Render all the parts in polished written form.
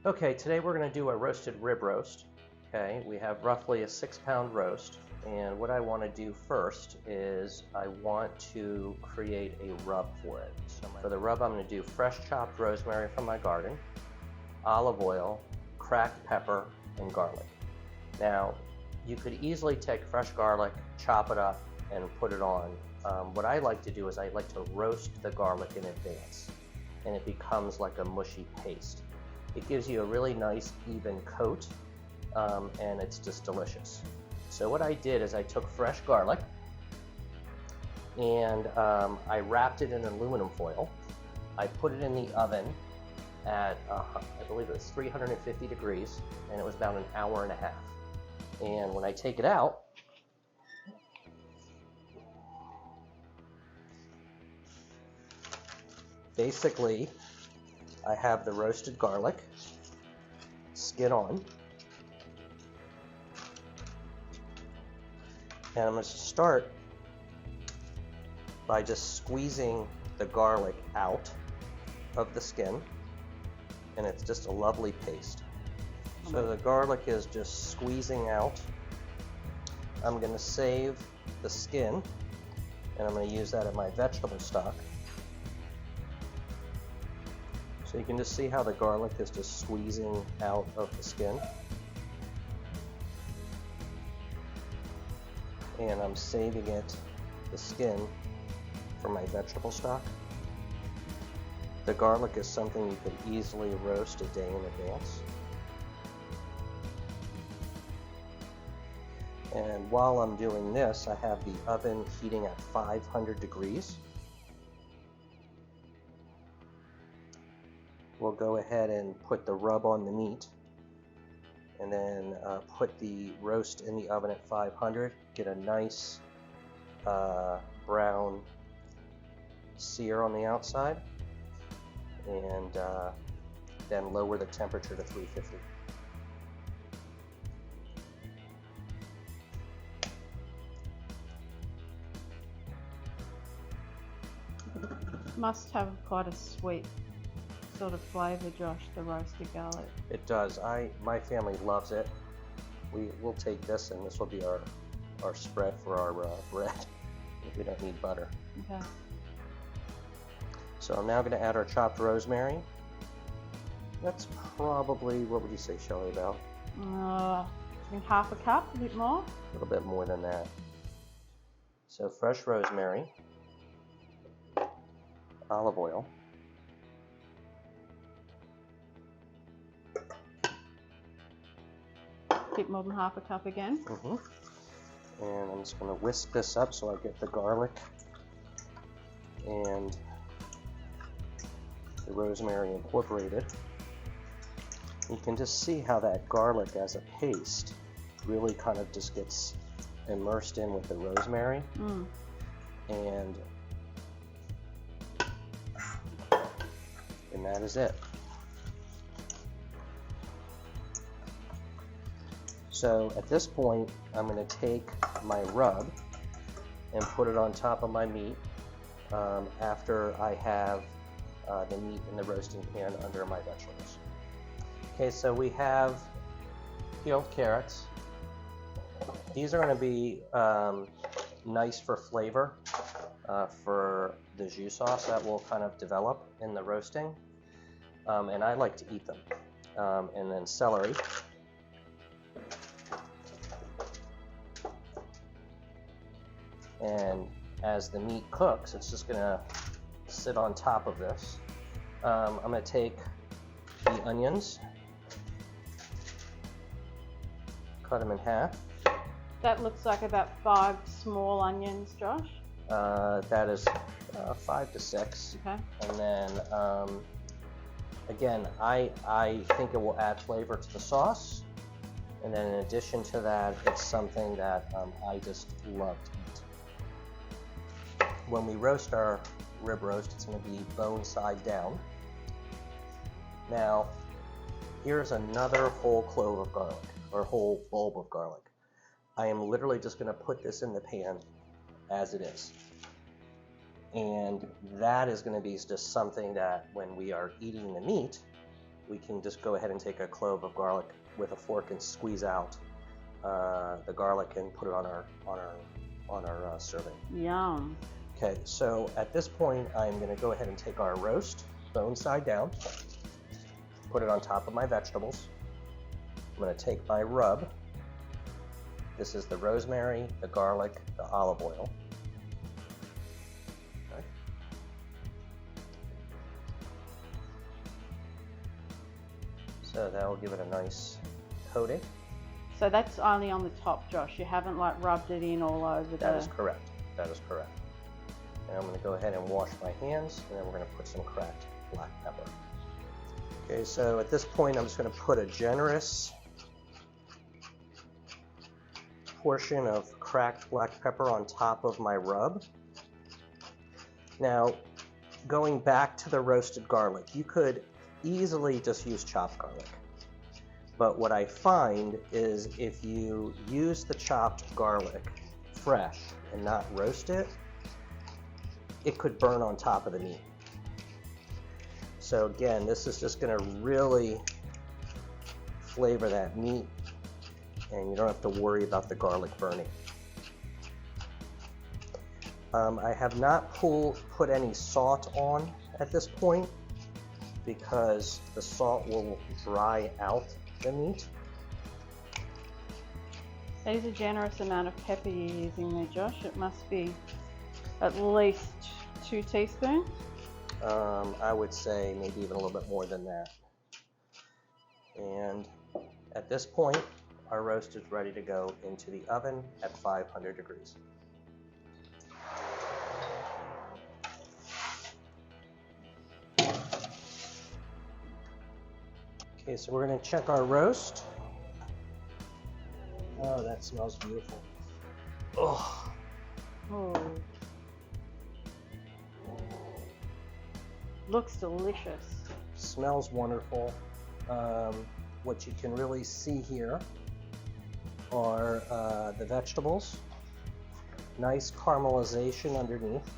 Okay, today we're going to do a roasted rib roast. Okay, we have roughly a 6-pound roast, and what I want to do first is I want to create a rub for it. So for the rub, I'm going to do fresh chopped rosemary from my garden, olive oil, cracked pepper, and garlic. Now, you could easily take fresh garlic, chop it up, and put it on. What I like to do is I like to roast the garlic in advance, and it becomes like a mushy paste. It gives you a really nice even coat, and it's just delicious. So what I did is I took fresh garlic and I wrapped it in aluminum foil. I put it in the oven at, I believe it was 350 degrees, and it was about an hour and a half. And when I take it out, basically, I have the roasted garlic, skin on, and I'm going to start by just squeezing the garlic out of the skin, and it's just a lovely paste. So the garlic is just squeezing out. I'm going to save the skin, and I'm going to use that in my vegetable stock. So you can just see how the garlic is just squeezing out of the skin. And I'm saving it, the skin, for my vegetable stock. The garlic is something you could easily roast a day in advance. And while I'm doing this, I have the oven heating at 500 degrees. We'll go ahead and put the rub on the meat, and then put the roast in the oven at 500, get a nice brown sear on the outside, and then lower the temperature to 350. Must have quite a sweet sort of flavor, Josh, the roasted garlic. It does. My family loves it. We'll take this, and this will be our spread for our bread. We don't need butter. Okay. So I'm now going to add our chopped rosemary. That's probably, what would you say, Shelley, about? Half a cup, a bit more. A little bit more than that. So fresh rosemary, olive oil, Bit more than half a cup again. And I'm just going to whisk this up so I get the garlic and the rosemary incorporated. You can just see how that garlic as a paste really kind of just gets immersed in with the rosemary. And that is it. So at this point, I'm going to take my rub and put it on top of my meat after I have the meat in the roasting pan under my vegetables. Okay, so we have peeled carrots. These are going to be nice for flavor for the jus sauce that will kind of develop in the roasting, and I like to eat them. And then celery. And as the meat cooks, it's just going to sit on top of this. I'm going to take the onions, cut them in half. That looks like about 5 small onions, Josh. That is 5 to 6. Okay. And then, again, I think it will add flavor to the sauce. And then in addition to that, it's something that I just love to eat. When we roast our rib roast, it's going to be bone side down. Now, here's another whole clove of garlic, or whole bulb of garlic. I am literally just going to put this in the pan as it is. And that is going to be just something that when we are eating the meat, we can just go ahead and take a clove of garlic with a fork and squeeze out the garlic and put it on our serving. Yum. Okay, so at this point, I'm going to go ahead and take our roast, bone side down, put it on top of my vegetables. I'm going to take my rub. This is the rosemary, the garlic, the olive oil. Okay. So that will give it a nice coating. So that's only on the top, Josh. You haven't like rubbed it in all over That is correct. That is correct. And I'm going to go ahead and wash my hands, and then we're going to put some cracked black pepper. Okay, so at this point, I'm just going to put a generous portion of cracked black pepper on top of my rub. Now, going back to the roasted garlic, you could easily just use chopped garlic. But what I find is if you use the chopped garlic fresh and not roast it, it could burn on top of the meat. So again, this is just going to really flavor that meat, and you don't have to worry about the garlic burning. I have not put any salt on at this point because the salt will dry out the meat. That is a generous amount of pepper you're using there, Josh. It must be at least 2 teaspoons. I would say maybe even a little bit more than that. And at this point, our roast is ready to go into the oven at 500 degrees. Okay, so we're going to check our roast. Oh, that smells beautiful. Oh. Oh. Looks delicious. Smells wonderful. What you can really see here are the vegetables. Nice caramelization underneath.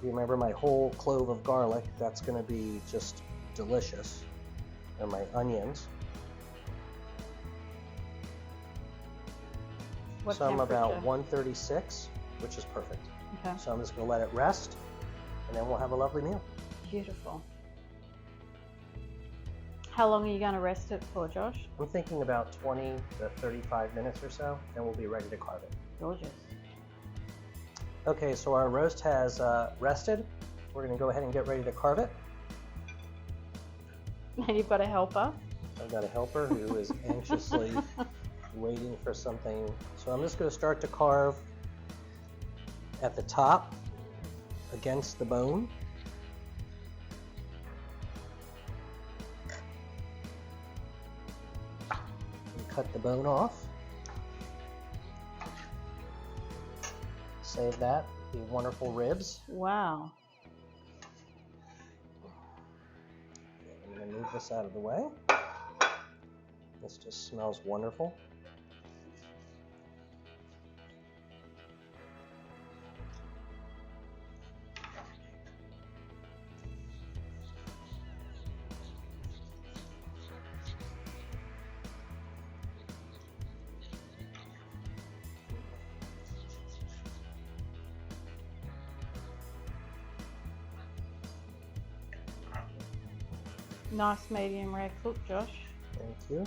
You remember my whole clove of garlic, that's going to be just delicious. And my onions. What So I'm about temperature? 136, which is perfect. Okay. So I'm just going to let it rest, and then we'll have a lovely meal. Beautiful. How long are you going to rest it for, Josh? I'm thinking about 20 to 35 minutes or so, and we'll be ready to carve it. Gorgeous. Okay, so our roast has rested. We're going to go ahead and get ready to carve it. And you've got a helper. I've got a helper who is anxiously waiting for something. So I'm just going to start to carve at the top against the bone. And cut the bone off. Save that, the wonderful ribs. Wow. I'm going to move this out of the way. This just smells wonderful. Nice medium rare cook, Josh. Thank you.